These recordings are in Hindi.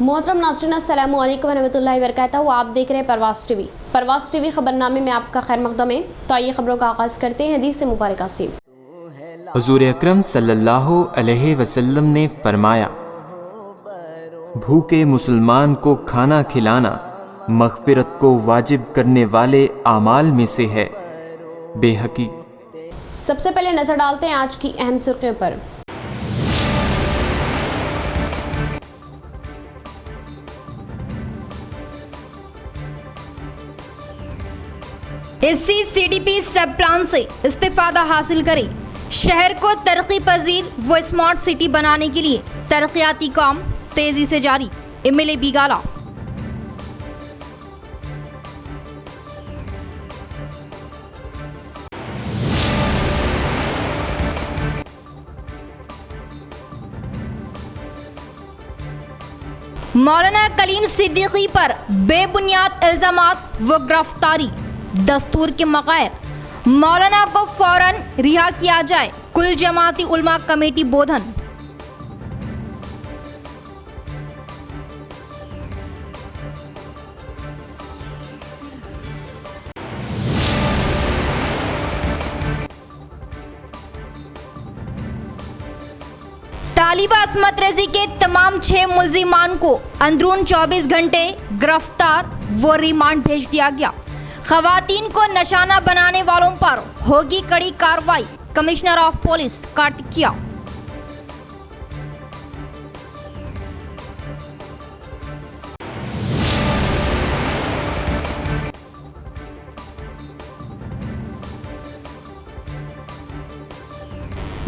मोहतरम नाज़रीन अस्सलामु अलैकुम वरहमतुल्लाहि वबरकातुहू। आप देख रहे हैं परवास टीवी खबरनामे में आपका खैर मक़दम है। तो आइए खबरों का आगाज़ करते हैं हदीस मुबारक से। हुज़ूर अकरम सल्लल्लाहु अलैहि वसल्लम ने फरमाया, भूखे मुसलमान को खाना खिलाना मग़फ़िरत को वाजिब करने वाले आमाल में से है। बेहकी। सबसे पहले नजर डालते हैं आज की अहम सुर्खियों पर। एससी सीडीपी सब प्लान से इस्तिफादा हासिल करें। शहर को तरक्की पजीर व स्मार्ट सिटी बनाने के लिए तरक्याती काम तेजी से जारी। एमएलए बिगाला। मौलाना कलीम सिद्दीकी पर बेबुनियाद इल्जामात व गिरफ्तारी। दस्तूर के मग़ायर मौलाना को फौरन रिहा किया जाए। कुल जमाती उलमा कमेटी बोधन। तालिबा असमत रेजी के तमाम 6 मुल्जिमान को अंदरून 24 घंटे गिरफ्तार व रिमांड भेज दिया गया। खवातीन को निशाना बनाने वालों पर होगी कड़ी कार्रवाई। Commissioner of police Karthikeya.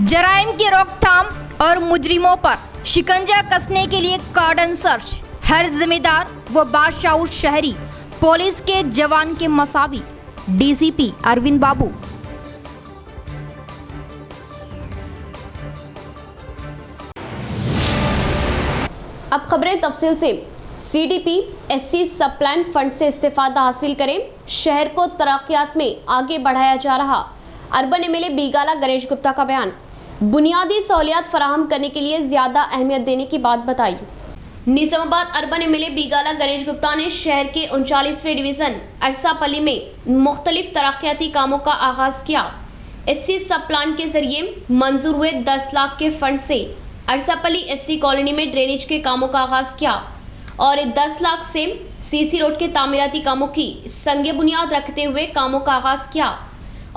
जराइम की रोकथाम और मुजरिमों पर शिकंजा कसने के लिए कार्डन सर्च। हर जिम्मेदार व बादशाह शहरी पुलिस के जवान के मसावी। डीसीपी अरविंद बाबू। अब खबरें तफसील से। सीडीपी एससी सब प्लान फंड से इस्तिफादा हासिल करें। शहर को तरक्यात में आगे बढ़ाया जा रहा। अर्बन एमएलए बिगाला गणेश गुप्ता का बयान। बुनियादी सहूलियात फराहम करने के लिए ज्यादा अहमियत देने की बात बताई। निजामाबाद अर्बन एमएलए बिगाला गणेश गुप्ता ने शहर के 39वें डिवीज़न अरसापल्ली में मुख्तलिफ तरक्याती कामों का आगाज़ किया। एससी सब प्लान के जरिए मंजूर हुए 10 लाख के फंड से अरसापल्ली एससी कॉलोनी में ड्रेनेज के कामों का आगाज़ किया और 10 लाख से सीसी रोड के तामीराती कामों की संगे बुनियाद रखते हुए कामों का आगाज़ किया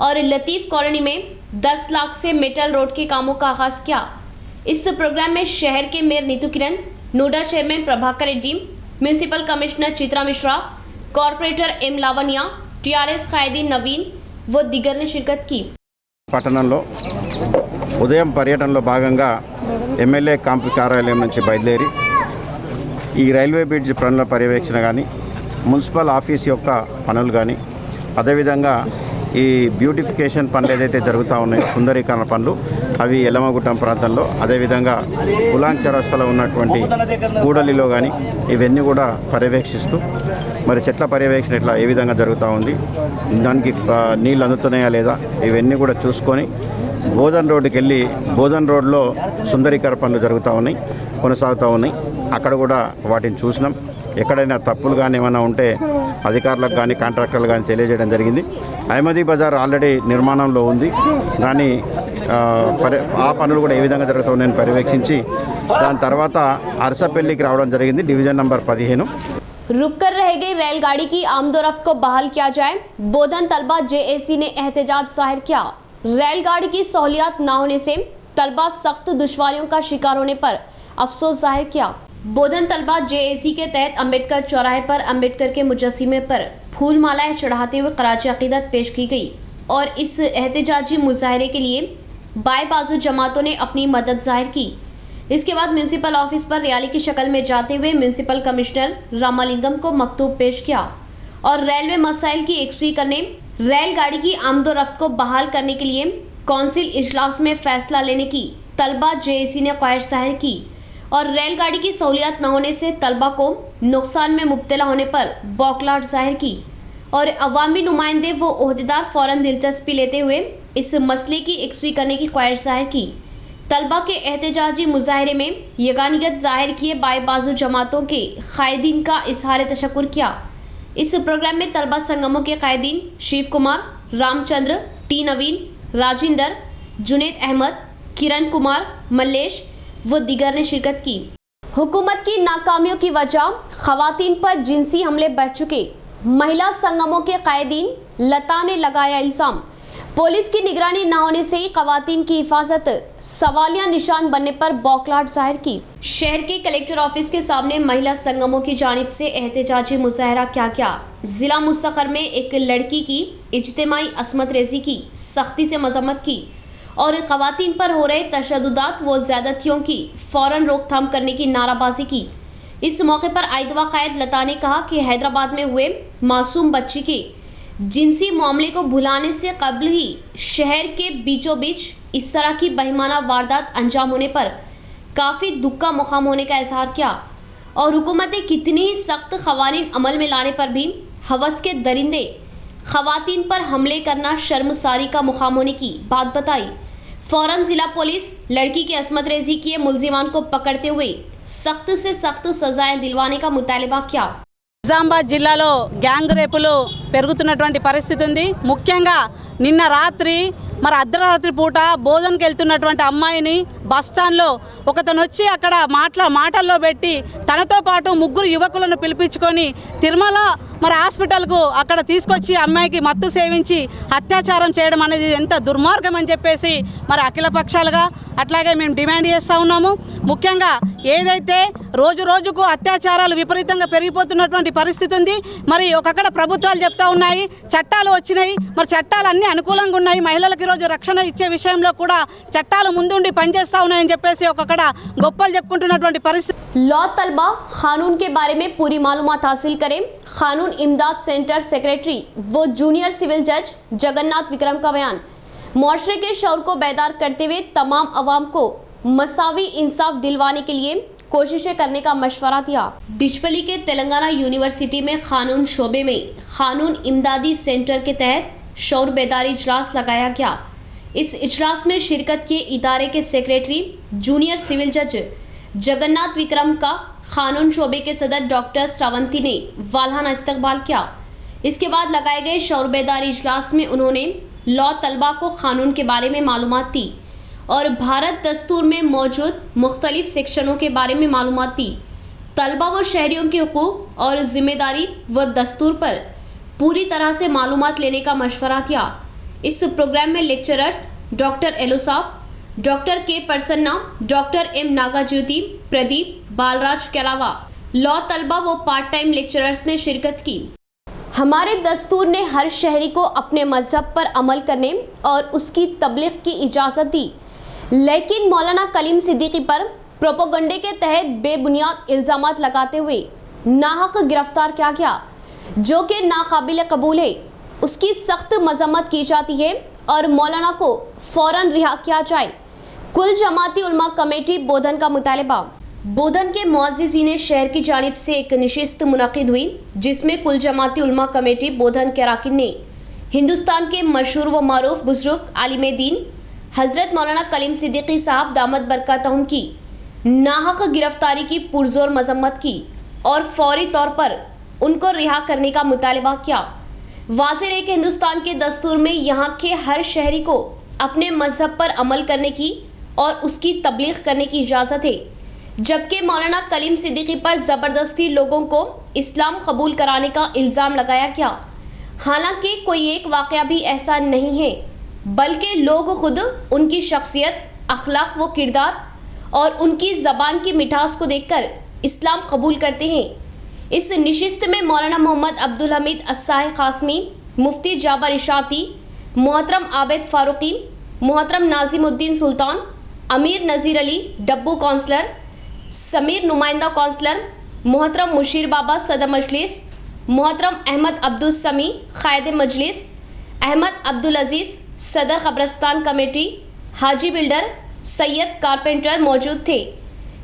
और लतीफ़ कॉलोनी में 10 लाख से मेटल रोड के कामों का आगाज़ किया। इस प्रोग्राम में शहर के मेयर नीतू किरण, नोडा chairman Prabhakar Reddy, municipal commissioner Chitra Mishra, corporator M Lavanya, TRS ఖైదీ నవీన్ व दिगर ने शिरकत की। పట్టణంలో ఉదయం పర్యటనలో భాగంగా ఎమ్మెల్యే క్యాంపు కార్యాలయం నుంచి బయలుదేరి ఈ రైల్వే బ్రిడ్జ్ పనుల పర్యవేక్షణ కానీ, మున్సిపల్ ఆఫీస్ యొక్క పనులు కానీ, అదేవిధంగా ఈ బ్యూటిఫికేషన్ పనులు ఏదైతే జరుగుతూ ఉన్నాయో సుందరీకరణ పనులు అవి ఎల్లమగుట్టం ప్రాంతంలో, అదేవిధంగా ఉలాన్ చౌరస్తాలో ఉన్నటువంటి కూడలిలో కానీ ఇవన్నీ కూడా పర్యవేక్షిస్తూ మరి చెట్ల పర్యవేక్షణ ఇట్లా ఏ విధంగా జరుగుతూ ఉంది, దానికి నీళ్ళు అందుతున్నాయా లేదా ఇవన్నీ కూడా చూసుకొని బోధన్ రోడ్డుకి వెళ్ళి బోధన్ రోడ్లో సుందరీకరణ పనులు జరుగుతూ ఉన్నాయి, కొనసాగుతూ ఉన్నాయి. అక్కడ కూడా వాటిని చూసినాం. ఎక్కడైనా తప్పులు కానీ ఏమైనా ఉంటే అధికారులకు కానీ కాంట్రాక్టర్లు కానీ తెలియజేయడం జరిగింది. అహ్మదీ బజార్ ఆల్రెడీ నిర్మాణంలో ఉంది. దాని ఆ పనులు కూడా ఏ విధంగా జరుగుతున్నాయని పర్యవేక్షించి దాని తర్వాత అరసపల్లికి రావడం జరిగింది, డివిజన్ నంబర్ 15। रुक कर रह गई रेलगाड़ी की आमदोरफ्त को बहाल किया जाए। बोधन तलबा जेएसी ने एहतजाज जाहिर किया। रेलगाड़ी की सहूलियात न होने से तलबा सख्त दुश्वारियों का शिकार होने पर अफसोस जाहिर किया। बोधन तलबा जेएसी के तहत अम्बेडकर चौराहे पर अम्बेडकर के मुजस्सिमे पर फूल मालाएं चढ़ाते हुए ख़राज अक़ीदत पेश की गई और इस एहतजाजी मुजाहरे के लिए बाएं बाजू जमातों ने अपनी मदद जाहिर की। इसके बाद म्यूनिसिपल ऑफिस पर रैली की शक्ल में जाते हुए म्यूनिसिपल कमिश्नर रामालिंगम को मकतूब पेश किया और रेलवे मसाइल की एकसुई करने, रेलगाड़ी की आमदोरफ्त को बहाल करने के लिए कौंसिल इजलास में फैसला लेने की तलबा जेएसी ने ख्वाहिश जाहिर की और रेलगाड़ी की सहूलियत न होने से तलबा को नुकसान में मुब्तला होने पर बौखलाहट जाहिर की और अवामी नुमाइंदे व ओहदेदार फ़ौरन दिलचस्पी लेते हुए इस मसले की एकसुई करने की ख्वाहिश जाहिर की। तलबा के एहतजाजी मुजाहरे में यगानियत जाहिर किए बाएं बाजू जमातों के कायदीन का इजहार तशक्कुर किया। इस प्रोग्राम में तलबा संगमों के कायदीन शिव कुमार, रामचंद्र, टी नवीन, राजिंदर, जुनेद अहमद, किरण कुमार, मल्लेश व दीगर ने शिरकत की। हुकूमत की नाकामियों की वजह खवातीन पर जिनसी हमले बढ़ चुके। महिला संगमों के कायदीन लता ने लगाया इल्जाम। पुलिस की निगरानी न होने से ही खवातीन की हिफाजत सवालिया निशान बनने पर बौखलाहट जाहिर की। शहर के कलेक्टर ऑफिस के सामने महिला संगमों की जानिब से एहतजाजी मुजाहरा क्या क्या। जिला मुस्तकर में एक लड़की की इज्तिमाई असमत रेजी की सख्ती से मजम्मत की और खवातीन पर हो रहे तशद्दुदात व ज़्यादतियों की फ़ौरन रोकथाम करने की नाराबाजी की। इस मौके पर आइदवा क़ायद लता ने कहा कि हैदराबाद में हुए मासूम बच्ची के जिनसी मामले को भुलाने से कबल ही शहर के बीचों बीच इस तरह की बेईमाना वारदात अंजाम होने पर काफ़ी दुख का मुकाम होने का इजहार किया और हुकूमत ने कितनी ही सख्त क़वानीन अमल में लाने पर भी हवस के दरिंदे खवातीन पर हमले करना शर्मसारी का मुकाम होने की बात बताई। फ़ौरन ज़िला पुलिस लड़की की असमत रेजी किए मुलजिमान को पकड़ते हुए सख्त से सख्त सजाएं दिलवाने का मुतालिबा किया। నిజామాబాద్ జిల్లాలో గ్యాంగ్ రేపులు పెరుగుతున్నటువంటి పరిస్థితి ఉంది। ముఖ్యంగా నిన్న రాత్రి మరి అర్ధరాత్రి పూట భోజనకి వెళ్తున్నటువంటి అమ్మాయిని బస్టాండ్లో ఒకతను వచ్చి అక్కడ మాటల్లో పెట్టి తనతో పాటు ముగ్గురు యువకులను పిలిపించుకొని తిరుమల మరి హాస్పిటల్కు అక్కడ తీసుకొచ్చి అమ్మాయికి మత్తు సేవించి అత్యాచారం చేయడం అనేది ఎంత దుర్మార్గం అని చెప్పేసి మరి అఖిల పక్షాలుగా అట్లాగే మేము డిమాండ్ చేస్తూ ఉన్నాము। ముఖ్యంగా ఏదైతే రోజు రోజుకు అత్యాచారాలు విపరీతంగా పెరిగిపోతున్నటువంటి పరిస్థితి ఉంది। మరి ఒకక్కడ ప్రభుత్వాలు చెప్తా ఉన్నాయి చట్టాలు వచ్చినాయి, మరి చట్టాలు అన్నీ అనుకూలంగా ఉన్నాయి, మహిళలకు ఈరోజు రక్షణ ఇచ్చే విషయంలో కూడా చట్టాలు ముందుండి పనిచేస్తూ ఉన్నాయని చెప్పేసి ఒకక్కడ గొప్పలు చెప్పుకుంటున్నటువంటి పరిస్థితి। लॉ तलबा कानून के बारे में पूरी मालूमात हासिल करें। कानून इमदाद सेंटर सेक्रेटरी व जूनियर सिविल जज जगन्नाथ विक्रम का बयान। मुआशरे के शौर को बेदार करते हुए तमाम अवाम को मसावी इंसाफ दिलवाने के लिए कोशिशें करने का मशवरा दिया। डिशपली के तेलंगाना यूनिवर्सिटी में कानून शोबे में कानून इमदादी सेंटर के तहत शौर बेदारी इजलास लगाया गया। इस इजलास में शिरकत किए इदारे के सेक्रेटरी जूनियर सिविल जज जगन्नाथ विक्रम का कानून शोबे के सदर डॉक्टर श्रावंती ने वालहाना इस्तकबाल किया। इसके बाद लगाए गए शौर बेदारी इजलास में उन्होंने लॉ तलबा को कानून के बारे में मालूमात दी और भारत दस्तूर में मौजूद मुख्तलिफ सेक्शनों के बारे में मालूमात दी। तलबा व शहरियों के हुकूक और जिम्मेदारी व दस्तूर पर पूरी तरह से मालूमात लेने का मशवरा दिया। इस प्रोग्राम में लेक्चरर्स डॉक्टर एलोसाफ, डॉक्टर के प्रसन्ना, डॉक्टर एम नागाज्योति, प्रदीप, बालराज के अलावा लॉ तलबा व पार्ट टाइम लेक्चरर्स ने शिरकत की। हमारे दस्तूर ने हर शहरी को अपने मजहब पर अमल करने और उसकी तबलीग की इजाज़त दी, लेकिन मौलाना कलीम सिद्दीकी पर प्रोपोगंडे के तहत बेबुनियाद इल्ज़ामात लगाते हुए नाहक गिरफ्तार किया गया, जो कि नाकाबिल कबूल है। उसकी सख्त मजम्मत की जाती है और मौलाना को फ़ौरन रिहा किया जाए। कुल जमाती उलमा कमेटी बोधन का मुतालिबा। बोधन के मुअज़्ज़िज़ीन शहर की जानिब से एक नशिस्त मुनक़िद हुई, जिसमें कुल जमाती उलमा कमेटी बोधन के अरकान ने हिंदुस्तान के मशहूर व मारूफ बुज़ुर्ग आलिम दीन हज़रत मौलाना कलीम सिद्दीकी साहब दामद बरकातहुम की नाहक गिरफ्तारी की पुरज़ोर मजम्मत की और फौरी तौर पर उनको रिहा करने का मुतालिबा किया। वाज़ेह है कि हिंदुस्तान के दस्तूर में यहाँ के हर शहरी को अपने मजहब पर अमल करने की और उसकी तबलीग करने की इजाज़त है, जबकि मौलाना कलीम सिद्दीकी पर ज़बरदस्ती लोगों को इस्लाम कबूल कराने का इल्ज़ाम लगाया गया। हालांकि कोई एक वाक़या भी ऐसा नहीं है, बल्कि लोग खुद उनकी शख्सियत, अखलाक व किरदार और उनकी ज़बान की मिठास को देखकर इस्लाम कबूल करते हैं। इस नशिस्त में मौलाना मोहम्मद अब्दुल हमीद अस्साही कासमी, मुफ्ती जाबर इशाती, मोहतरम आबिद फारूकी, मोहतरम नाजिमुद्दीन सुल्तान, अमीर नज़ीर अली डब्बू काउंसलर, समीर नुमाइंदा काउंसलर, मोहतरम मुशीर बाबा सदर मजलिस, मोहतरम अहमद अब्दुल समी क़ायद मजलिस, अहमद अब्दुल अजीज़ सदर कब्रस्तान कमेटी, हाजी बिल्डर, सैयद कारपेंटर मौजूद थे।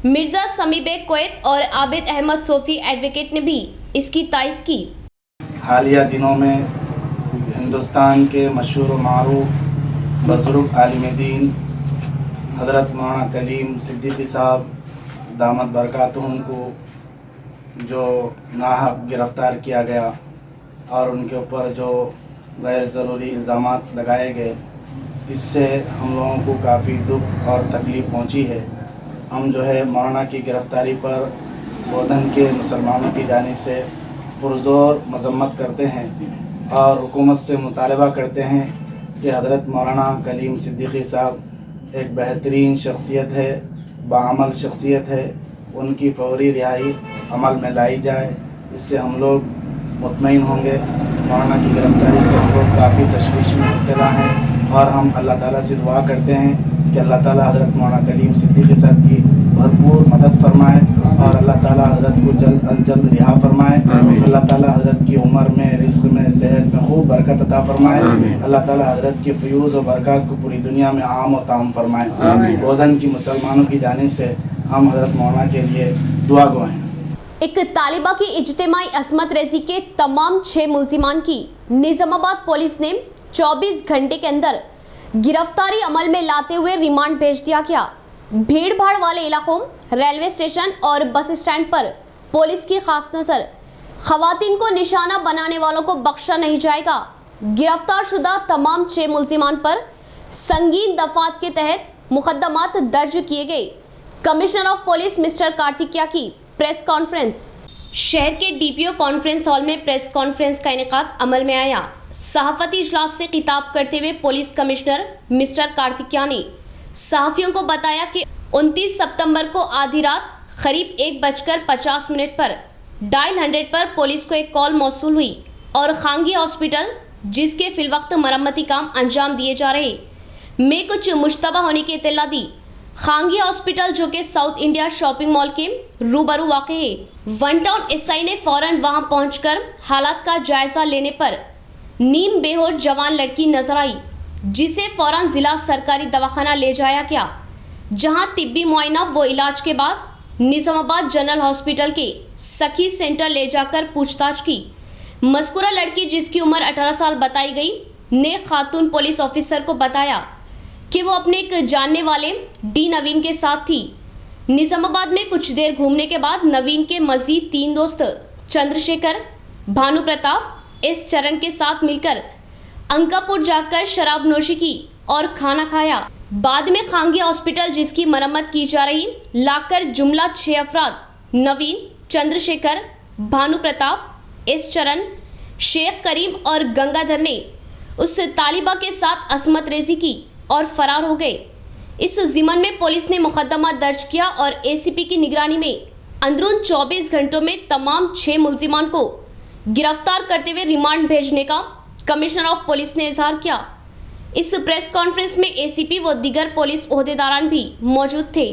मिर्ज़ा समी बेग कोएत और आबिद अहमद सोफ़ी एडवोकेट ने भी इसकी तायद की। हालिया दिनों में हिंदुस्तान के मशहूर व मारूफ बुज़ुर्ग आलिम दीन हज़रत मौलाना कलीम सिद्दीकी साहब दामद बरकातुहुम को जो नाहक गिरफ़्तार किया गया और उनके ऊपर जो गैर ज़रूरी इल्ज़ामात लगाए गए, इससे हम लोगों को काफ़ी दुख और तकलीफ़ पहुंची है। हम जो है मौलाना की गिरफ़्तारी पर बोधन के मुसलमानों की जानिब से पुरज़ोर मज़म्मत करते हैं और हुकूमत से मुतालबा करते हैं कि हज़रत मौलाना कलीम सिद्दीकी साहब एक बेहतरीन शख्सियत है, बाअमल शख्सियत है, उनकी फ़ौरी रिहाई अमल में लाई जाए। इससे हम लोग मुतमईन होंगे। मौलाना की गिरफ़्तारी से हम लोग काफ़ी तशवीश में मुब्तला हैं और हम अल्लाह ताला से दुआ करते हैं कि अल्लाह ताला हज़रत मौलाना कलीम सिद्दीकी साहब की भरपूर मदद फरमाए और अल्लाह ताला हज़रत को जल्द अज जल्द रिहा फरमाए। अल्लाह ताला हज़रत की उम्र में, रिज़्क़ में, सेहत में खूब बरकत अता फरमाए। अल्लाह ताला हज़रत की फ़यूज़ और बरकत को पूरी दुनिया में आम और ताम फरमाए। बोधन की मुसलमानों की जानिब से हम हज़रत मौलाना के लिए दुआ गो हैं। एक तालिबा की इज्तिमाई असमत रेजी के तमाम 6 मुल्जिमान की निज़ामाबाद पुलिस ने 24 घंटे के अंदर गिरफ्तारी अमल में लाते हुए रिमांड भेज दिया गया। भीड़ भाड़ वाले इलाकों, रेलवे स्टेशन और बस स्टैंड पर पुलिस की खास नज़र। खवातीन को निशाना बनाने वालों को बख्शा नहीं जाएगा। गिरफ्तार शुदा तमाम 6 मुल्जिमान पर संगीन दफात के तहत मुकदमात दर्ज किए गए। कमिश्नर ऑफ पुलिस मिस्टर कार्तिकिया की प्रेस कॉन्फ्रेंस। शहर के डीपीओ कॉन्फ्रेंस हॉल में प्रेस कॉन्फ्रेंस का इनेकाद अमल में आया। सहाफती इजलास से खिताब करते हुए पुलिस कमिश्नर मिस्टर कार्तिकिया ने सहाफियों को बताया कि 29 सितंबर को आधी रात करीब 1:50 पर डायल 100 पर पुलिस को एक कॉल मौसूल हुई और खांगी हॉस्पिटल, जिसके फिलवक्त मरम्मती काम अंजाम दिए जा रहे, में कुछ मुश्तबा होने की इत्तला दी। खांगी हॉस्पिटल, जो कि साउथ इंडिया शॉपिंग मॉल के रूबरू वाक़े है, वन टाउन एसआई ने फौरन वहां पहुंचकर हालात का जायजा लेने पर नीम बेहोश जवान लड़की नजर आई, जिसे फौरन जिला सरकारी दवाखाना ले जाया गया, जहां तिब्बी मुआयना व इलाज के बाद निज़ामाबाद जनरल हॉस्पिटल के सखी सेंटर ले जाकर पूछताछ की। मज़कूरा लड़की, जिसकी उम्र 18 साल बताई गई, ने खातून पुलिस ऑफिसर को बताया कि वो अपने एक जानने वाले डी नवीन के साथ थी। निज़ामाबाद में कुछ देर घूमने के बाद नवीन के मजीद 3 दोस्त चंद्रशेखर, भानु प्रताप, एस चरण के साथ मिलकर अंकापुर जाकर शराब नोशी की और खाना खाया। बाद में खांगी हॉस्पिटल, जिसकी मरम्मत की जा रही, लाकर जुमला 6 अफराद नवीन, चंद्रशेखर, भानु प्रताप, एस चरण, शेख करीम और गंगाधर ने उस तालिबा के साथ असमत रेजी की और फरार हो गए। इस ज़िमन में पुलिस ने मुकदमा दर्ज किया और एसीपी की निगरानी में अंदरून 24 घंटों में तमाम 6 मुल्जिमान को गिरफ्तार करते हुए रिमांड भेजने का कमिश्नर ऑफ पुलिस ने इजहार किया। इस प्रेस कॉन्फ्रेंस में एसीपी व दीगर पुलिस ओहदेदारान भी मौजूद थे।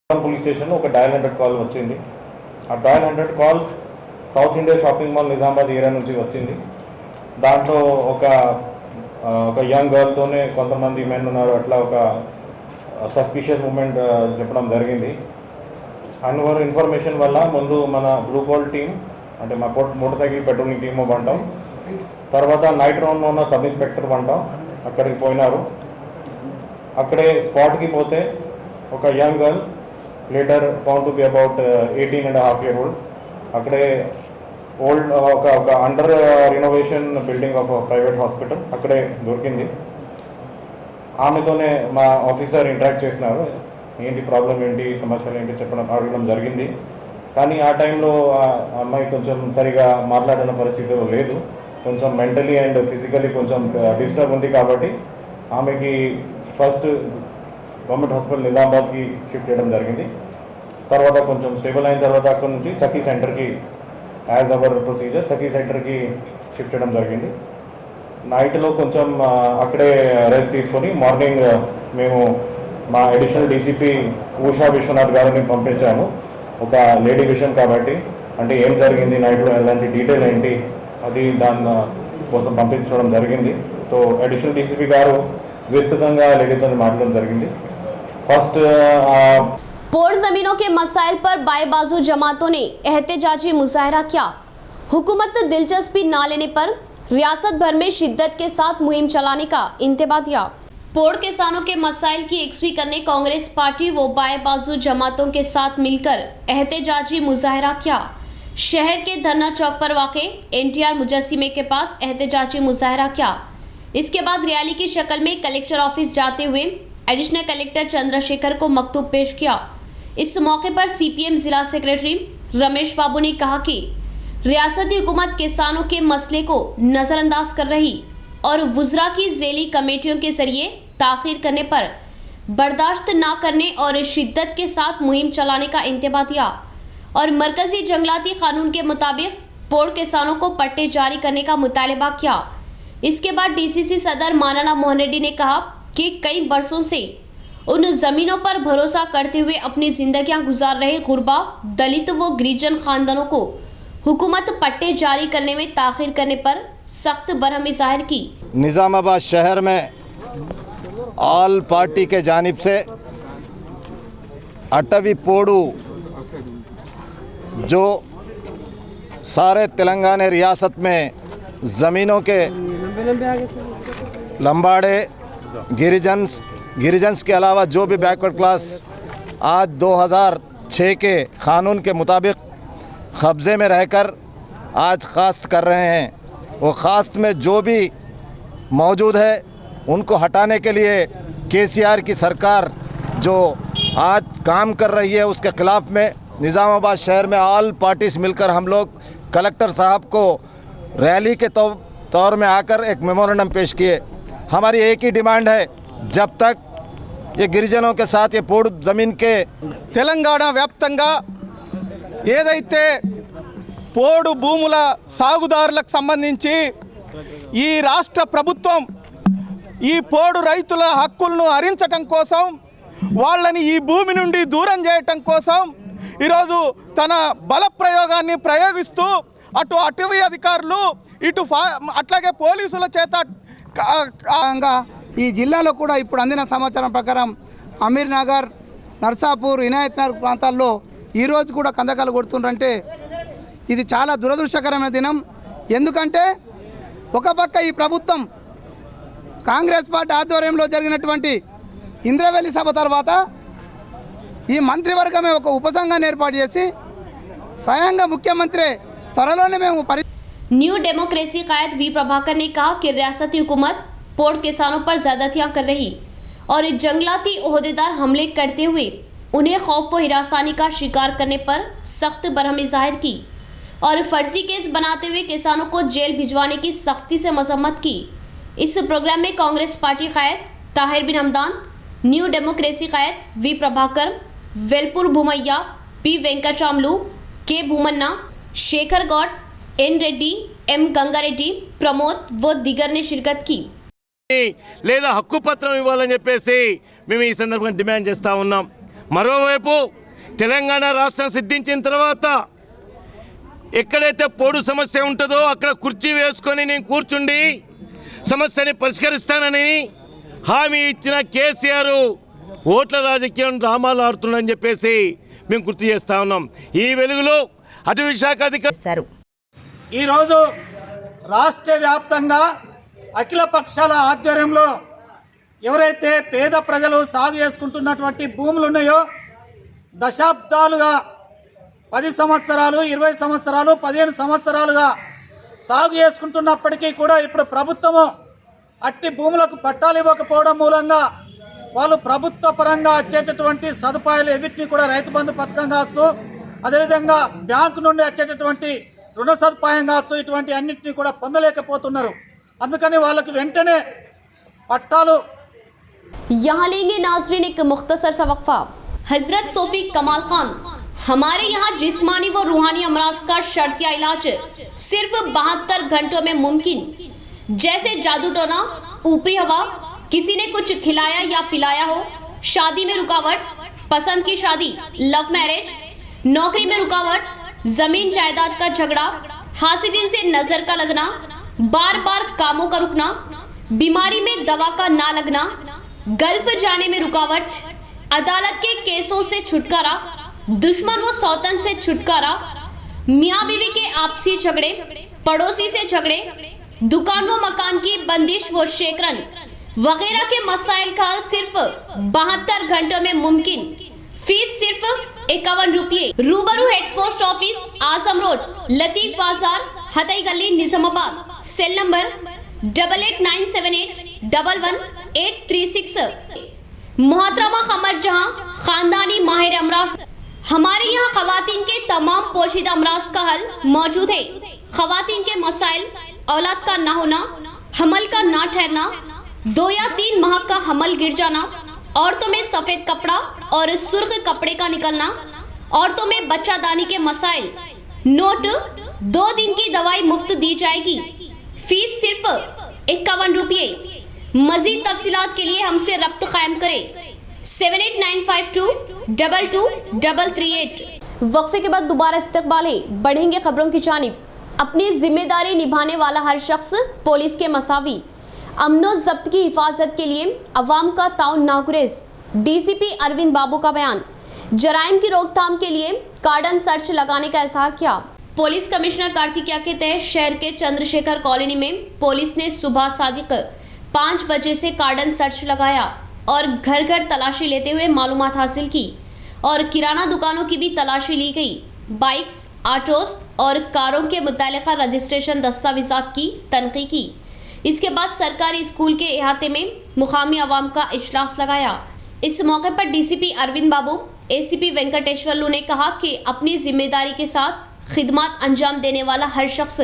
పోలీస్ స్టేషన్ ఒక డయల్ 100 కాల్ వచ్చింది. ఆ dial 100 call south India shopping mall Nizamabad area నుంచి వచ్చింది. దాంట్లో ఒక యంగ్ గర్ల్తోనే కొంతమంది మెన్ ఉన్నారు, అట్లా ఒక సస్పిషియస్ మూమెంట్ చెప్పడం జరిగింది. అన్వర్ ఇన్ఫర్మేషన్ వల్ల ముందు మన బ్లూ కోల్ టీం, అంటే మా మోటార్ సైకిల్ పెట్రోలింగ్ టీమ్ పంటాం, తర్వాత నైట్ రౌండ్లో ఉన్న సబ్ ఇన్స్పెక్టర్ పంటాం, అక్కడికి పోయినారు. అక్కడే స్పాట్కి పోతే ఒక young girl, later found to be about 18.5 years old, అక్కడే ఓల్డ్ ఒక under renovation building of private hospital అక్కడే దొరికింది. ఆమెతోనే మా ఆఫీసర్ ఇంటరాక్ట్ చేసినారు, ఏంటి ప్రాబ్లం ఏంటి, సమస్యలు ఏంటి అడగడం జరిగింది. కానీ ఆ టైంలో అమ్మాయి కొంచెం సరిగా మాట్లాడిన పరిస్థితిలో లేదు, కొంచెం మెంటలీ అండ్ ఫిజికలీ కొంచెం డిస్టర్బ్ ఉంది. కాబట్టి ఆమెకి ఫస్ట్ గవర్నమెంట్ హాస్పిటల్ నిజామాబాద్కి షిఫ్ట్ చేయడం జరిగింది. తర్వాత కొంచెం స్టేబుల్ అయిన తర్వాత అక్కడ నుంచి సఖీ సెంటర్కి, యాజ్ అవర్ ప్రొసీజర్, సఖీ సెంటర్కి షిఫ్ట్ చేయడం జరిగింది. నైట్లో కొంచెం అక్కడే రెస్ట్ తీసుకొని మార్నింగ్ మేము మా అడిషనల్ డీసీపీ ఉషా విశ్వనాథ్ గారిని పంపించాము. ఒక లేడీ విషయం కాబట్టి, అంటే ఏం జరిగింది నైట్లో, ఎలాంటి డీటెయిల్ ఏంటి, అది దాని కోసం పంపించడం జరిగింది. సో అడిషనల్ డీసీపీ గారు విస్తృతంగా లేడీతో మాట్లాడడం జరిగింది. फर्स्ट पोर जमीनों के मसाइल पर बाएं बाजू जमातों ने एहतजाजी मुजाहरा किया। हुकूमत दिलचस्पी ना लेने पर रियासत भर में शिद्दत के साथ मुहिम चलाने का इंतबा दिया। पोड़ किसानों के मसाइल की यकसुई करने कांग्रेस पार्टी व बाएं बाजू जमातों के साथ मिलकर एहतजाजी मुजाहरा किया। शहर के धरना चौक पर वाक़े एनटीआर मुजस्सिमे के पास एहतजाजी मुजाहरा किया। इसके बाद रैली की शक्ल में कलेक्टर ऑफिस जाते हुए एडिशनल कलेक्टर चंद्रशेखर को मकतूब पेश किया। इस मौके पर सीपीएम जिला सेक्रेटरी रमेश बाबू ने कहा कि रियासती हुकूमत किसानों के मसले को नज़रअंदाज कर रही और वुज़रा की ज़ेली कमेटियों के जरिए ताख़ीर करने पर बर्दाश्त ना करने और शिद्दत के साथ मुहिम चलाने का इंतबा दिया और मरकजी जंगलाती कानून के मुताबिक पोड़ किसानों को पट्टे जारी करने का मुतालबा किया। इसके बाद डीसीसी सदर मानना मोहन रेड्डी ने कहा कि कई बरसों से उन ज़मीनों पर भरोसा करते हुए अपनी जिंदगियां गुजार रहे गुरबा, दलित व गिरिजन खानदानों को हुकूमत पट्टे जारी करने में ताख़ीर करने पर सख्त बरहमी जाहिर की। निज़ामाबाद शहर में ऑल पार्टी के जानिब से अटवी पोड़ू जो सारे तेलंगाना रियासत में ज़मीनों के लंबाड़े गिरिजन्स के अलावा जो भी बैकवर्ड क्लास आज 2006 के क़ानून के मुताबिक कब्ज़े में रहकर आज काश्त कर रहे हैं, वो काश्त में जो भी मौजूद है उनको हटाने के लिए केसीआर की सरकार जो आज काम कर रही है उसके ख़िलाफ़ में निज़ामाबाद शहर में ऑल पार्टीज मिलकर हम लोग कलेक्टर साहब को रैली के तौर में आकर एक मेमोरेंडम पेश किए। हमारी एक ही डिमांड है, जब तक ये गिरिजनों के साथ ये पोड़ ज़मीन के తెలంగాణ వ్యాప్తంగా ఏదైతే పోడు భూముల సాగుదారులకు సంబంధించి ఈ రాష్ట్ర ప్రభుత్వం ఈ పోడు రైతుల హక్కులను హరించటం కోసం వాళ్ళని ఈ భూమి నుండి దూరం చేయటం కోసం ఈరోజు తన బల ప్రయోగాన్ని ప్రయోగిస్తూ అటు అటవీ అధికారులు ఇటు అట్లాగే పోలీసుల చేత ఈ జిల్లాలో కూడా ఇప్పుడు అందిన సమాచారం ప్రకారం అమీర్ నగర్, నర్సాపూర్, ఇనాయత్ నగర్ ప్రాంతాల్లో ఈరోజు కూడా కందకాలు కొడుతుండ్రంటే ఇది చాలా దురదృష్టకరమైన దినం. ఎందుకంటే ఒక పక్క ఈ ప్రభుత్వం కాంగ్రెస్ పార్టీ ఆధ్వర్యంలో జరిగినటువంటి ఇంద్రవెల్లి సభ తర్వాత ఈ మంత్రివర్గమే ఒక ఉపసంఘాన్ని ఏర్పాటు చేసి స్వయంగా ముఖ్యమంత్రి త్వరలోనే మేము न्यू डेमोक्रेसी कायद वी प्रभाकर ने कहा कि रियासती हुकूमत पोड़ किसानों पर ज्यादतियां कर रही और जंगलाती ओहदेदार हमले करते हुए उन्हें खौफ व हिरासानी का शिकार करने पर सख्त बरहमी जाहिर की और फर्जी केस बनाते हुए किसानों को जेल भिजवाने की सख्ती से मजम्मत की। इस प्रोग्राम में कांग्रेस पार्टी कायद ताहिर बिन हमदान, न्यू डेमोक्रेसी कायद V Prabhakar, Velpur Bhumaiah, P Venkataramulu, K Bhumanna, Shekhar Goud, N Reddy, M Gangareddy, Pramod व दिगर ने शिरकत की। లేదా హక్కు పత్రం ఇవ్వాలని చెప్పేసి మేము ఈ సందర్భంగా డిమాండ్ చేస్తూ ఉన్నాం. మరోవైపు తెలంగాణ రాష్ట్రం సిద్ధించిన తర్వాత ఎక్కడైతే పోడు సమస్య ఉంటుందో అక్కడ కుర్చీ వేసుకొని నేను కూర్చుండి సమస్యని పరిష్కరిస్తానని హామీ ఇచ్చిన కేసీఆర్ ఓట్ల రాజకీయం డ్రామాలు ఆడుతున్నాడని చెప్పేసి మేము గుర్తు చేస్తూ ఉన్నాం. ఈ వెలుగులో అటవీ శాఖ అధికారులు ఈరోజు రాష్ట్ర వ్యాప్తంగా అఖిల పక్షాల ఆధ్వర్యంలో ఎవరైతే పేద ప్రజలు సాగు చేసుకుంటున్నటువంటి భూములు ఉన్నాయో దశాబ్దాలుగా 10 సంవత్సరాలు, 20 సంవత్సరాలు, 15 సంవత్సరాలుగా సాగు చేసుకుంటున్నప్పటికీ కూడా ఇప్పుడు ప్రభుత్వము అట్టి భూములకు పట్టాలు ఇవ్వకపోవడం మూలంగా వాళ్ళు ప్రభుత్వ పరంగా వచ్చేటటువంటి సదుపాయాలు ఎవిటిని కూడా రైతు బంధు పథకం కావచ్చు, అదేవిధంగా బ్యాంకు నుండి వచ్చేటటువంటి రుణ సదుపాయం కావచ్చు, ఇటువంటి అన్నింటినీ కూడా పొందలేకపోతున్నారు. అందుకని వాళ్ళకి వెంటనే పట్టాలు. यहाँ लेंगे नाजरीन एक मुख्तसर सा वक्फा। हजरत सोफी कमाल खान, हमारे यहाँ जिस्मानी व रूहानी अमराज का शर्तिया इलाज सिर्फ 72 घंटों में मुमकिन। जैसे जादू टोना, ऊपरी हवा, किसी ने कुछ खिलाया या पिलाया हो, शादी में रुकावट, पसंद की शादी, लव मैरिज, नौकरी में रुकावट, जमीन जायदाद का झगड़ा, हासिदिन से नजर का लगना, बार बार कामों का रुकना, बीमारी में दवा का ना लगना, गल्फ जाने में रुकावट, अदालत के केसों से छुटकारा, दुश्मन व सौतन से छुटकारा, मियाँ बीवी के आपसी झगड़े, पड़ोसी से झगड़े, दुकान व मकान की बंदिश व शेकरन, वगैरह के मसाइल का हल सिर्फ 72 घंटों में मुमकिन। फीस सिर्फ 51 रुपये। रूबरू हेड पोस्ट ऑफिस, आजम रोड, लतीफ बाजार, हतई गली, निजामाबाद। Cell number 8897811836। मोहतरमा कमर जहां, खानदानी माहिर अमराज। हमारे यहाँ खवातीन के तमाम पोशीदा अमराज का हल मौजूद है। खवातीन के मसाइल, औलाद का ना होना, हमल का ना ठहरना, 2 या 3 माह का हमल गिर जाना, औरतों में सफेद कपड़ा और सुर्ख कपड़े का निकलना, औरतों में बच्चादानी के मसाइल। नोट, 2 दिन की दवाई मुफ्त दी जाएगी। फीस सिर्फ 51 रुपये। मजीद तफसीलात के लिए हमसे रब्त कायम करें 7895222338। वक्फे के बाद दोबारा इस्तकबाल है, बढ़ेंगे खबरों की जानिब। अपनी जिम्मेदारी निभाने वाला हर शख्स पुलिस के मसावी। अमनो जब्त की हिफाजत के लिए अवाम का ताउन नागुरेज। डीसीपी अरविंद बाबू का बयान। जराइम की रोकथाम के लिए कार्डन सर्च लगाने का इजहार किया। पुलिस कमिश्नर कार्तिकिया के तहत शहर के चंद्रशेखर कॉलोनी में पुलिस ने सुबह सादिक 5 बजे से कार्डन सर्च लगाया और घर घर तलाशी लेते हुए मालूमात हासिल की और किराना दुकानों की भी तलाशी ली गई। बाइक्स, ऑटोस और कारों के मुतालिका रजिस्ट्रेशन दस्तावेजात की तनकीद की। इसके बाद सरकारी स्कूल के अहाते में मुकामी अवाम का इजलास लगाया। इस मौके पर डीसीपी अरविंद बाबू, एसीपी वेंकटेश्वरलू ने कहा कि अपनी जिम्मेदारी के साथ खिदमत अंजाम देने वाला हर शख्स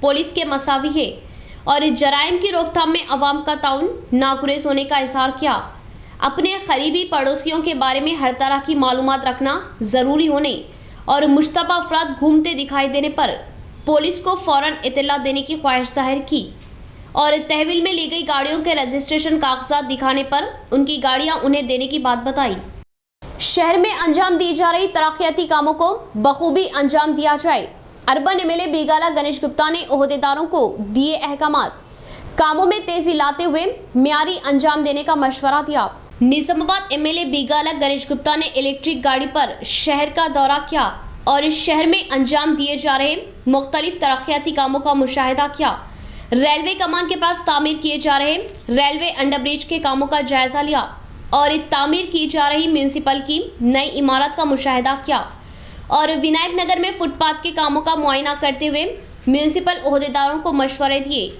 पुलिस के मसावी है और जराइम की रोकथाम में अवाम का ताउन नागुरेज होने का इजहार किया। अपने करीबी पड़ोसियों के बारे में हर तरह की मालूमात रखना ज़रूरी होने और मुश्तबा अफराद घूमते दिखाई देने पर पुलिस को फ़ौरन इत्तला देने की ख्वाहिश जाहिर की और तहवील में ली गई गाड़ियों के रजिस्ट्रेशन कागजात दिखाने पर उनकी गाड़ियां उन्हें देने की बात बताई। शहर में अंजाम दी जा रही तरक्याती कामों को बखूबी अंजाम दिया जाए। अर्बन एमएलए बीगाला गणेश गुप्ता ने ओहदेदारों को दिए अहकामात। कामों में तेजी लाते हुए मियारी अंजाम देने का मशवरा दिया। निजामाबाद एमएलए बीगाला गणेश गुप्ता ने इलेक्ट्रिक गाड़ी पर शहर का दौरा किया और इस शहर में अंजाम दिए जा रहे मुख्तलिफ तरक्याती कामों का मुशाहिदा किया। रेलवे कमान के पास तामीर किए जा रहे रेलवे अंडरब्रिज के कामों का जायजा लिया और तामीर की जा रही म्यूनसिपल की नई इमारत का मुशाहिदा किया और विनायक नगर में फुटपाथ के कामों का मुआयना करते हुए म्यूनसिपल ओहदेदारों को मशवरे दिए।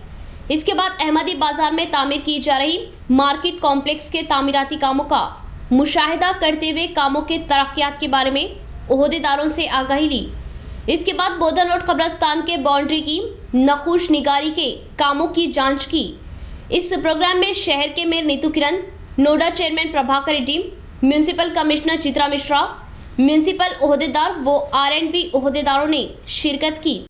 इसके बाद अहमदी बाजार में तामीर की जा रही मार्केट कॉम्प्लेक्स के तामीराती कामों का मुशाहिदा करते हुए कामों के तरक्यात के बारे में ओहदेदारों से आगाही ली। इसके बाद बोधन रोड कब्रस्तान के बाउंड्री की नखूश निगारी के कामों की जांच की। इस प्रोग्राम में शहर के मेयर नीतू किरण, नोडा chairman Prabhakar Reddy, municipal commissioner Chitra Mishra, municipal ओहदेदार व R&B ओहदेदारों ने शिरकत की।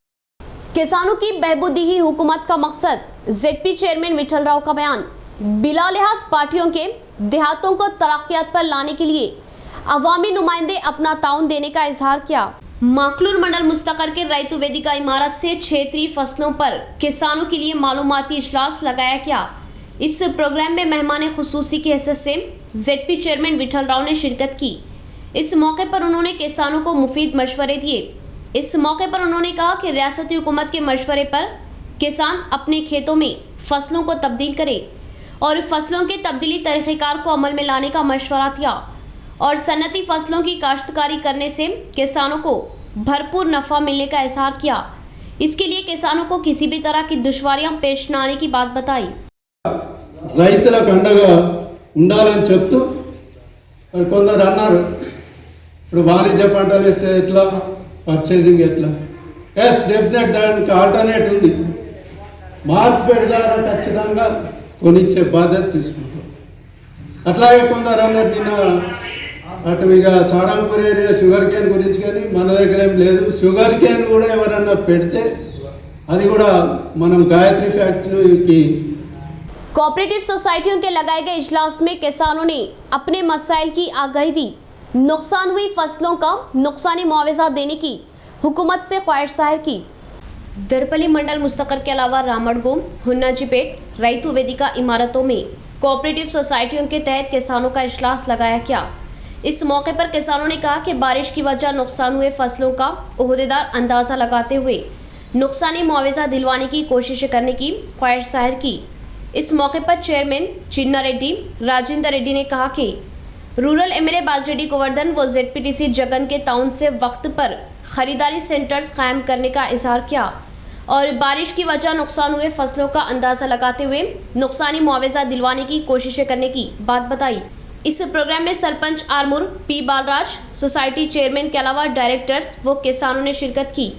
किसानों की बहबूदी ही हुकूमत का मकसद। ZP चेयरमैन विठल राव का बयान। बिला लिहाज पार्टियों के देहातों को तरक्यात पर लाने के लिए अवामी नुमाइंदे अपना ताउन देने का इजहार किया। माकलूर मंडल मुस्तकर के रैतु वेदिका इमारत से क्षेत्रीय फसलों पर किसानों के लिए मालूमाती इजलास लगाया गया। इस प्रोग्राम में मेहमान खुसूसी की हैसियत से ZP चेयरमैन विठल राव ने शिरकत की। इस मौके पर उन्होंने किसानों को मुफीद मशवरे दिए। इस मौके पर उन्होंने कहा कि रियासती हुकूमत के मशवरे पर किसान अपने खेतों में फसलों को तब्दील करे और फसलों के तब्दीली तरीक़ेकार को अमल में लाने का मशवरा दिया और सन्नती फसलों की काश्तकारी करने से किसानों को भरपूर नफ़ा मिलने का इजहार किया। इसके लिए किसानों को किसी भी तरह की दुश्वारियां पेश न आने की बात बताई। రైతులకు అండగా ఉండాలని చెప్తూ కొందరు అన్నారు ఇప్పుడు వాణిజ్య పంటలు వేస్తే ఎట్లా, పర్చేజింగ్ ఎట్లా? ఎస్, డెఫినెట్ దానికి ఆల్టర్నేట్ ఉంది. మార్కెట్ ద్వారా ఖచ్చితంగా కొనిచ్చే బాధ్యత తీసుకుంటాం. అట్లాగే కొందరు అన్నట్టు అటు ఇక సారంపూర్ ఏరియా షుగర్ కేన్ గురించి కానీ మన దగ్గర ఏం లేదు. షుగర్ కేన్ కూడా ఎవరన్నా పెడితే అది కూడా మనం గాయత్రి ఫ్యాక్టరీకి। कोऑपरेटिव सोसाइटियों के लगाए गए इजलास में किसानों ने अपने मसाइल की आगाही दी। नुकसान हुई फसलों का नुकसानी मुआवजा देने की हुकूमत से ख्वाहिश जाहिर की। दरपली मंडल मुस्तकर के अलावा रामड़गो, हुन्नाजीपेट, रैतु वेदिका इमारतों में कोऑपरेटिव सोसाइटियों के तहत किसानों का इजलास लगाया गया। इस मौके पर किसानों ने कहा कि बारिश की वजह नुकसान हुए फसलों का ओहदेदार अंदाज़ा लगाते हुए नुकसानी मुआवजा दिलवाने की कोशिश करने की ख्वाहिश जाहिर की। इस मौके पर चेयरमैन चिन्ना रेड्डी राजेंद्र रेड्डी ने कहा कि रूरल एमएलए बाजरेड्डी गोवर्धन व जेडपीटीसी जगन के ताउन से वक्त पर खरीदारी सेंटर्स कायम करने का इजहार किया और बारिश की वजह नुकसान हुए फसलों का अंदाजा लगाते हुए नुकसानी मुआवजा दिलवाने की कोशिशें करने की बात बताई। इस प्रोग्राम में sarpanch Armoor P Balraj, society chairman के अलावा डायरेक्टर्स व किसानों ने शिरकत की।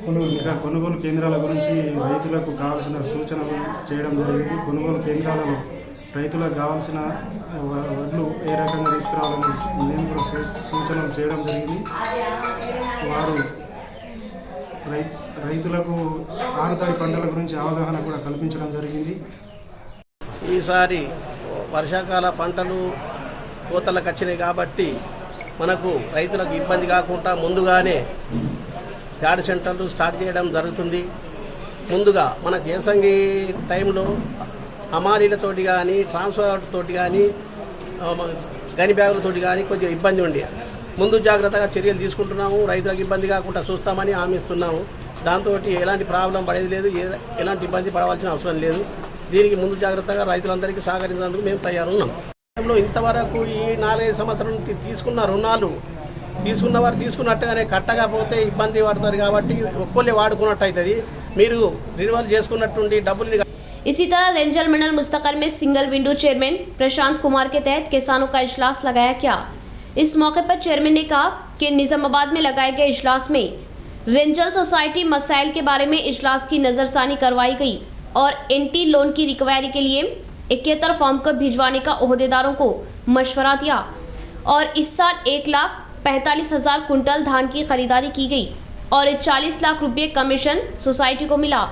కొనుగోలు కేంద్రాల గురించి రైతులకు కావాల్సిన సూచనలు చేయడం జరిగింది. కొనుగోలు కేంద్రాలలో రైతులకు కావాల్సిన వడ్లు ఏ రకంగా తీసుకురావాలని నేను కూడా సూచనలు చేయడం జరిగింది. వారు రైతులకు ఆరుతడి పంటల గురించి అవగాహన కూడా కల్పించడం జరిగింది. ఈసారి వర్షాకాల పంటలు కోతలకు వచ్చినాయి కాబట్టి మనకు రైతులకు ఇబ్బంది కాకుండా ముందుగానే యార్డ్ సెంటర్లు స్టార్ట్ చేయడం జరుగుతుంది. ముందుగా మనకు ఏసంగి టైంలో హమాలీలతోటి కానీ ట్రాన్స్పోర్ట్ తోటి కానీ గని బ్యాగులతోటి కానీ కొద్దిగా ఇబ్బంది ఉండి ముందు జాగ్రత్తగా చర్యలు తీసుకుంటున్నాము. రైతులకు ఇబ్బంది కాకుండా చూస్తామని హామీ ఇస్తున్నాము. దాంతో ఎలాంటి ప్రాబ్లం పడేది లేదు, ఎలాంటి ఇబ్బంది పడవలసిన అవసరం లేదు. దీనికి ముందు జాగ్రత్తగా రైతులందరికీ సహకరించేందుకు మేము తయారున్నాం. ఇంతవరకు ఈ 4-5 సంవత్సరాల తీసుకున్న రుణాలు తీసుకున్నవారు తీసుకున్నట్టుగానే కట్టకపోతే ఇబ్బంది పడతారు కాబట్టి ఒక్కొల్లే వాడుకున్నట్టు అవుతుంది. మీరు रिन्यूअल చేసుకున్నట్టుండి డబ్బులు। इसी तरह रेंजल मंडल मुस्तकर में single window chairman Prashant Kumar के तहत किसानों का इजलास लगाया गया। इस मौके पर चेयरमैन ने कहा कि निजामाबाद में लगाए गए इजलास में रेंजल सोसाइटी मसाइल के बारे में इजलास की नज़रसानी करवाई गई और एंटी लोन की रिकवरी के लिए 71 फॉर्म को भिजवाने का ओहदेदारों को मशवरा दिया और इस साल 1,45,000 कुंटल धान की खरीदारी की गई और 40 लाख रुपये कमीशन सोसाइटी को मिला,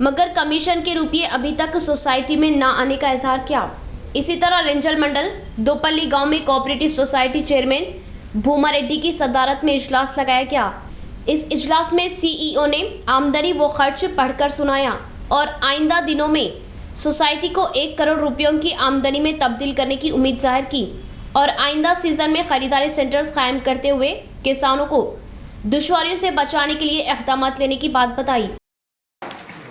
मगर कमीशन के रुपये अभी तक सोसाइटी में ना आने का इजहार किया। इसी तरह रेंजल मंडल दोपल्ली गांव में कोऑपरेटिव सोसाइटी चेयरमैन भूमा रेड्डी की सदारत में इजलास लगाया गया। इस इजलास में सीईओ ने आमदनी व खर्च पढ़कर सुनाया और आइंदा दिनों में सोसाइटी को 1 करोड़ रुपयों की आमदनी में तब्दील करने की उम्मीद जाहिर की और आइंदा सीजन में खरीदारी सेंटर्स कायम करते हुए किसानों को दुश्वारियों से बचाने के लिए इक़दाम लेने की बात बताई।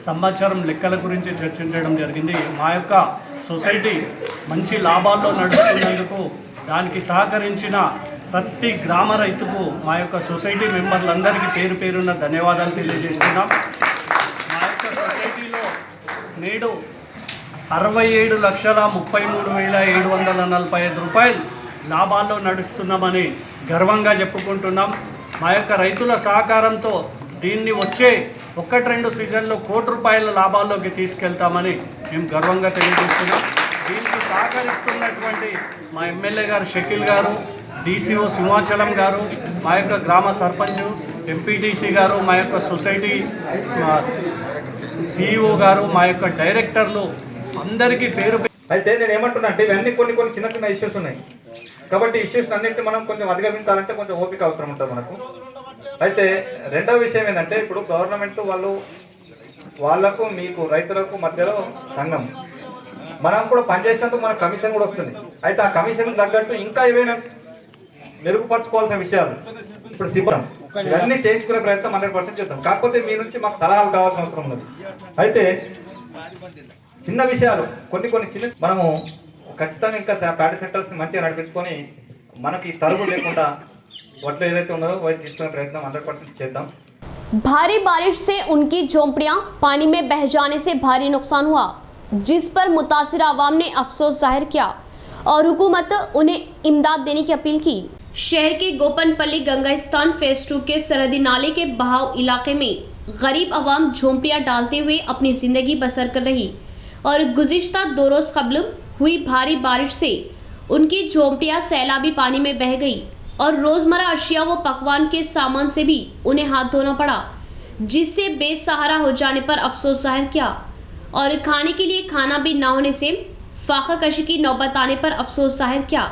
సంవత్సరం లెక్కల గురించి చర్చించడం జరిగింది. మా యొక్క సొసైటీ మంచి లాభాల్లో నడుస్తున్నందుకు దానికి సహకరించిన ప్రతి గ్రామ రైతుకు మా యొక్క సొసైటీ మెంబర్లందరికీ పేరు పేరున ధన్యవాదాలు తెలియజేస్తున్నాం. మా యొక్క సొసైటీలో నేడు 67,33,745 రూపాయలు లాభాల్లో నడుస్తున్నామని గర్వంగా చెప్పుకుంటున్నాం. మా యొక్క రైతుల సహకారంతో దీన్ని వచ్చే 1-2 సీజన్లో 1 కోటి రూపాయల లాభాల్లోకి తీసుకెళ్తామని మేము గర్వంగా తెలియజేస్తున్నాం. దీనికి సహకరిస్తున్నటువంటి మా ఎమ్మెల్యే గారు షకీల్ గారు, డీసీఓ సింహాచలం గారు, మా యొక్క గ్రామ సర్పంచ్ ఎంపీటీసీ గారు, మా యొక్క సొసైటీ సిఇఓ గారు, మా యొక్క డైరెక్టర్లు అందరికీ పేరు. అయితే నేను ఏమంటున్నా అంటే ఇవన్నీ కొన్ని చిన్న చిన్న ఇష్యూస్ ఉన్నాయి కాబట్టి ఇష్యూస్ అన్నింటినీ మనం కొంచెం అధిగమించాలంటే కొంచెం ఓపిక అవసరం ఉంటుంది మనకు. అయితే రెండవ విషయం ఏంటంటే ఇప్పుడు గవర్నమెంట్ వాళ్ళకు మీకు రైతులకు మధ్యలో సంఘం, మనం కూడా పనిచేసినందుకు మనకు కమిషన్ కూడా వస్తుంది. అయితే ఆ కమిషన్ తగ్గట్టు ఇంకా ఏవైనా మెరుగుపరచుకోవాల్సిన విషయాలు ఇప్పుడు సిద్ధం ఇవన్నీ చేయించుకునే ప్రయత్నం 100% చేద్దాం. కాకపోతే మీ నుంచి మాకు సలహాలు కావాల్సిన అవసరం ఉన్నది. అయితే చిన్న విషయాలు కొన్ని చిన్న మనము ఖచ్చితంగా ఇంకా ప్యాడీ సెంటర్స్ని మంచిగా నడిపించుకొని మనకి తరుగు లేకుండా వడ్లు ఏదైతే ఉన్నదో వాటి తీసుకునే ప్రయత్నం 100% చేద్దాం. भारी बारिश से उनकी झोंपड़ियां पानी में बह जाने से भारी नुकसान हुआ, जिस पर मुतासिर आवाम ने अफसोस जाहिर किया और हुकूमत उन्हें इमदाद देने की अपील की। शहर के गोपनपल्ली गंगास्तान फेज 2 के सरहदी नाले के बहाव इलाके में गरीब आवाम झोंपड़ियां डालते हुए अपनी ज़िंदगी बसर कर रही और गुज़िश्ता 2 रोज़ कबल हुई भारी बारिश से उनकी झोंपड़ियां सैलाबी पानी में बह गई और रोज़मर्रा अशिया व पकवान के सामान से भी उन्हें हाथ धोना पड़ा, जिससे बेसहारा हो जाने पर अफसोस जाहिर किया और खाने के लिए खाना भी न होने से फाका कशी की नौबत आने पर अफसोस जाहिर किया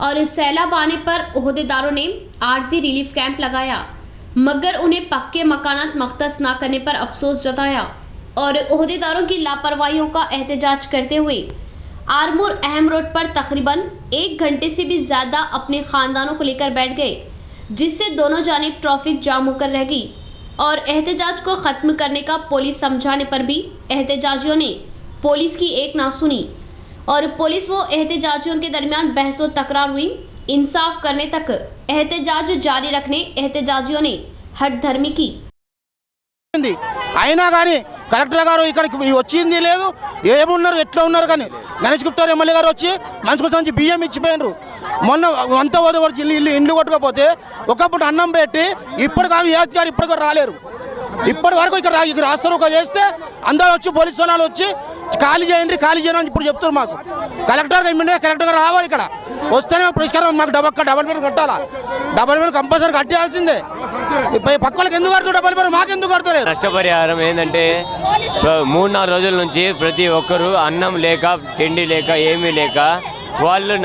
और सैलाब आने पर ओहदेदारों ने आर्जी रिलीफ कैंप लगाया, मगर उन्हें पक्के मकानात मख्तस न करने पर अफसोस जताया और ओहदेदारों की लापरवाहियों का एहतजाज करते हुए आरमूर अहम रोड पर तकरीबन 1 घंटे से भी ज़्यादा अपने ख़ानदानों को लेकर बैठ गए, जिससे दोनों जानिब ट्रैफिक जाम होकर रह गई और एहतजाज को ख़त्म करने का पुलिस समझाने पर भी एहतजाजियों ने पुलिस की एक ना सुनी और पुलिस व एहतजाजियों के दरमियान बहस व तकरार हुई। इंसाफ करने तक एहतजाज जारी रखने एहतजाजियों ने हठधर्मी की। అయినా కానీ కలెక్టర్ గారు ఇక్కడికి వచ్చింది లేదు, ఏమున్నారు ఎట్లా ఉన్నారు కానీ గణేష్ గుప్తా ఎమ్మెల్యే గారు వచ్చి మనిషికి వచ్చి బియ్యం ఇచ్చిపోయినారు. మొన్న అంతా ఇల్లు కొట్టుకపోతే ఒకప్పుడు అన్నం పెట్టి ఇప్పుడు కాదు ఏ అధికారి ఇప్పటికీ రాలేరు. ఇప్పటి వరకు ఇక్కడ రాస్తారు ఒక చేస్తే అందరూ వచ్చి పోలీసు వాళ్ళు వచ్చి ఖాళీ చేయండి అని ఇప్పుడు చెప్తున్నారు. మాకు కలెక్టర్ గారు రావాలి, ఇక్కడ వస్తేనే పరిష్కారం. మాకు డబల్ బెడ్ కట్టాలా, డబల్ బెడ్ కంపల్సరీ కట్టేయాల్సిందే. పక్కలకు ఎందుకు కడతారు డబల్ బెడ్, మాకెందుకు కడతారు? నష్టపరిహారం ఏంటంటే 3-4 రోజుల నుంచి ప్రతి ఒక్కరు అన్నం లేక తిండి లేక ఏమీ లేక వాళ్ళు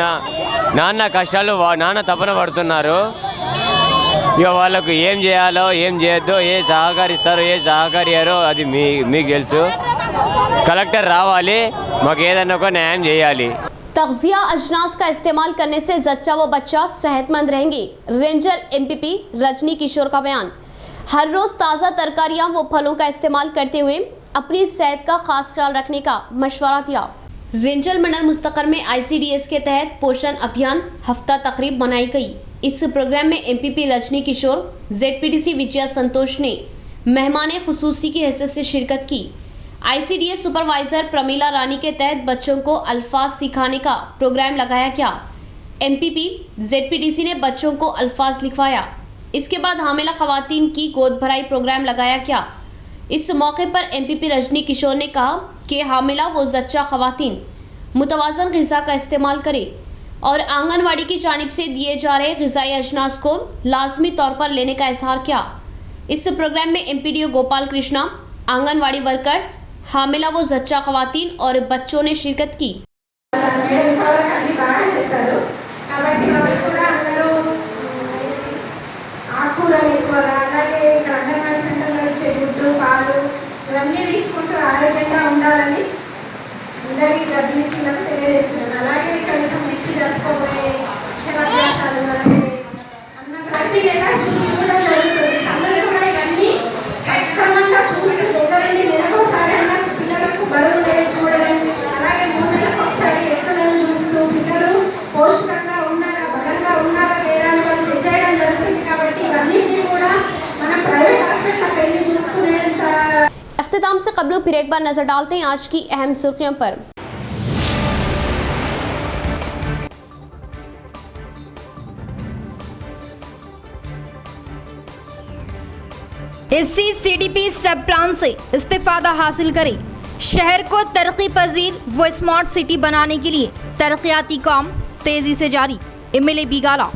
నాన్న కష్టాలు నాన్న తపన పడుతున్నారు. ఇక వాళ్ళకు ఏం చేయాలో ఏం చేయొద్దో, ఏ సహకరిస్తారో ఏ సహకరియారో అది మీకు తెలుసు. కలెక్టర్ రావాలి, మాకు ఏదైనా ఒక న్యాయం చేయాలి. तग़ज़िया अजनास का इस्तेमाल करने से जच्चा व बच्चा सेहतमंद रहेंगे। रेंजर एमपीपी रजनी किशोर का बयान। हर रोज़ ताज़ा तरकारियां व फलों का इस्तेमाल करते हुए अपनी सेहत का खास ख्याल रखने का मशवरा दिया। रेंजर मंडल मुस्तकर में ICDS के तहत पोषण अभियान हफ्ता तकरीब मनाई गई। इस प्रोग्राम में एमपीपी रजनी किशोर, ZPDC विजया संतोष ने मेहमान खुसूसी की हैसियत से शिरकत की। ICDS सुपरवाइज़र प्रमीला रानी के तहत बच्चों को अल्फाज सिखाने का प्रोग्राम लगाया गया। MPP ZPDC ने बच्चों को अल्फाज लिखवाया। इसके बाद हामिला खवातीन की गोद भराई प्रोग्राम लगाया गया। इस मौके पर MPP रजनी किशोर ने कहा कि हामिला व जच्चा खवातीन मुतवाज़न ग़िज़ा का इस्तेमाल करें और आंगनवाड़ी की जानिब से दिए जा रहे ग़िज़ाई अजनास को लाजमी तौर पर लेने का इजहार किया। इस प्रोग्राम में MPDO गोपाल कृष्णा, आंगनवाड़ी वर्कर्स, हामिला व जच्चा खवातीन और बच्चों ने शिरकत की। इख्तिताम से कबल फिर एक बार नजर डालते हैं आज की अहम सुर्खियों पर। SC-CDP सब प्लान से इस्तिफादा हासिल करें। शहर को तरक्की पजीर व स्मार्ट सिटी बनाने के लिए तरक्याती काम तेजी से जारी। MLA बीगाला।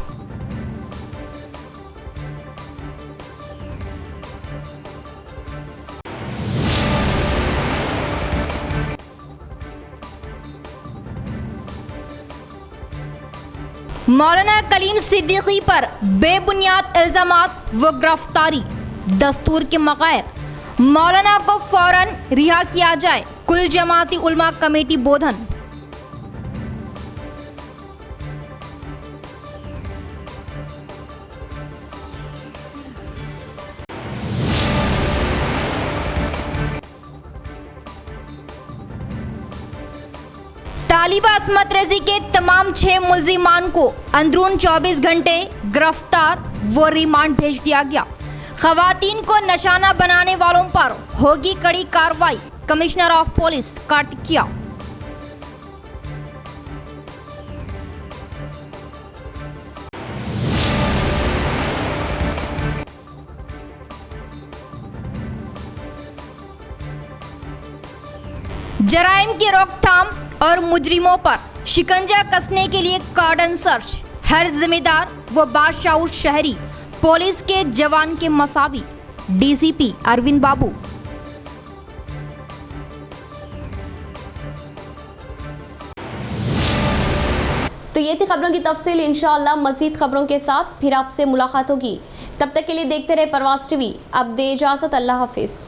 मौलाना कलीम सिद्दीकी पर बेबुनियाद इल्जामात व गिरफ्तारी। दस्तूर के मग़ैर मौलाना को फौरन रिहा किया जाए। कुल जमाती उलमा कमेटी बोधन। तालिबा असमत रेजी के तमाम 6 मुल्जिमान को अंदरून 24 घंटे गिरफ्तार व रिमांड भेज दिया गया। खवातीन को निशाना बनाने वालों पर होगी कड़ी कार्रवाई। Commissioner of police Karthikeya. जराइम की रोकथाम और मुजरिमों पर शिकंजा कसने के लिए कार्डन सर्च। हर जिम्मेदार व बादशाह शहरी पुलिस के जवान के मसावी। DCP अरविंद बाबू। तो ये थी खबरों की तफसील। इंशाअल्लाह मज़ीद खबरों के साथ फिर आपसे मुलाकात होगी। तब तक के लिए देखते रहे परवाज़ TV। अब दे इजाज़त। अल्लाह हाफिज़।